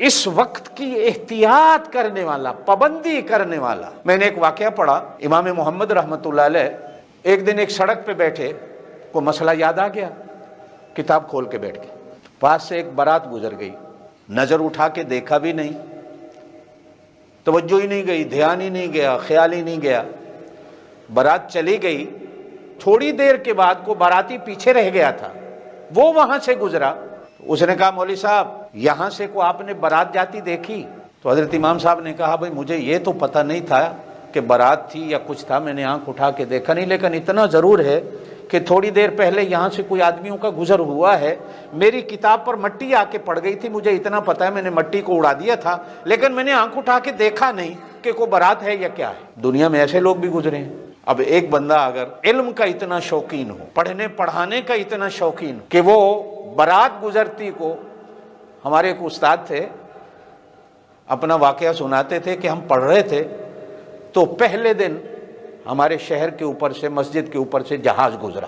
اس وقت کی احتیاط کرنے والا، پابندی کرنے والا۔ میں نے ایک واقعہ پڑھا، امام محمد رحمۃ اللہ علیہ ایک دن ایک سڑک پہ بیٹھے، کوئی مسئلہ یاد آ گیا، کتاب کھول کے بیٹھ گئے، پاس سے ایک بارات گزر گئی، نظر اٹھا کے دیکھا بھی نہیں، توجہ ہی نہیں گئی، دھیان ہی نہیں گیا، خیال ہی نہیں گیا، بارات چلی گئی۔ تھوڑی دیر کے بعد کو باراتی پیچھے رہ گیا تھا، وہ وہاں سے گزرا، اس نے کہا مولوی صاحب یہاں سے کو آپ نے بارات جاتی دیکھی؟ تو حضرت امام صاحب نے کہا بھائی مجھے یہ تو پتہ نہیں تھا کہ بارات تھی یا کچھ تھا، میں نے آنکھ اٹھا کے دیکھا نہیں، لیکن اتنا ضرور ہے کہ تھوڑی دیر پہلے یہاں سے کوئی آدمیوں کا گزر ہوا ہے، میری کتاب پر مٹی آ کے پڑ گئی تھی، مجھے اتنا پتہ ہے میں نے مٹی کو اڑا دیا تھا، لیکن میں نے آنکھ اٹھا کے دیکھا نہیں کہ کوئی بارات ہے یا کیا ہے۔ دنیا میں ایسے لوگ بھی گزرے ہیں۔ اب ایک بندہ اگر علم کا اتنا شوقین ہو، پڑھنے پڑھانے کا اتنا شوقین ہو کہ وہ بارات گزرتی کو، ہمارے ایک استاد تھے اپنا واقعہ سناتے تھے کہ ہم پڑھ رہے تھے تو پہلے دن ہمارے شہر کے اوپر سے، مسجد کے اوپر سے جہاز گزرا،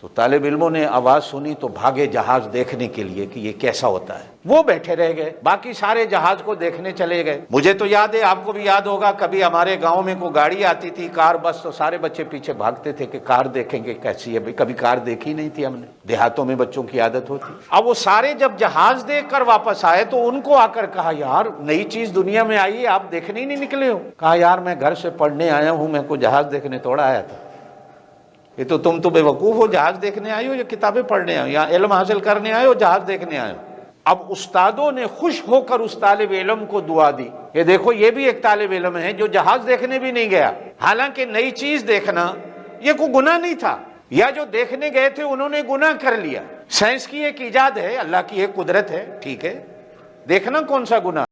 تو طالب علموں نے آواز سنی تو بھاگے جہاز دیکھنے کے لیے کہ یہ کیسا ہوتا ہے۔ وہ بیٹھے رہ گئے، باقی سارے جہاز کو دیکھنے چلے گئے۔ مجھے تو یاد ہے، آپ کو بھی یاد ہوگا، کبھی ہمارے گاؤں میں کوئی گاڑی آتی تھی، کار بس، تو سارے بچے پیچھے بھاگتے تھے کہ کار دیکھیں گے کیسی ہے، کبھی کار دیکھی نہیں تھی ہم نے، دیہاتوں میں بچوں کی عادت ہوتی۔ اب وہ سارے جب جہاز دیکھ کر واپس آئے تو ان کو آ کر کہا یار نئی چیز دنیا میں آئی ہے، آپ دیکھنے ہی نہیں نکلے ہو؟ کہا یار میں گھر سے پڑھنے آیا ہوں، میں کو جہاز دیکھنے تھوڑا آیا تھا۔ یہ تو تم تو بے وقوف ہو، جہاز دیکھنے آئے ہو یا کتابیں پڑھنے آئے ہو؟ یہاں علم حاصل کرنے آئے ہو، جہاز دیکھنے آئے ہو؟ اب استادوں نے خوش ہو کر اس طالب علم کو دعا دی کہ دیکھو یہ بھی ایک طالب علم ہے جو جہاز دیکھنے بھی نہیں گیا، حالانکہ نئی چیز دیکھنا یہ کوئی گناہ نہیں تھا، یا جو دیکھنے گئے تھے انہوں نے گناہ کر لیا۔ سائنس کی ایک ایجاد ہے، اللہ کی ایک قدرت ہے، ٹھیک ہے، دیکھنا کون سا گناہ؟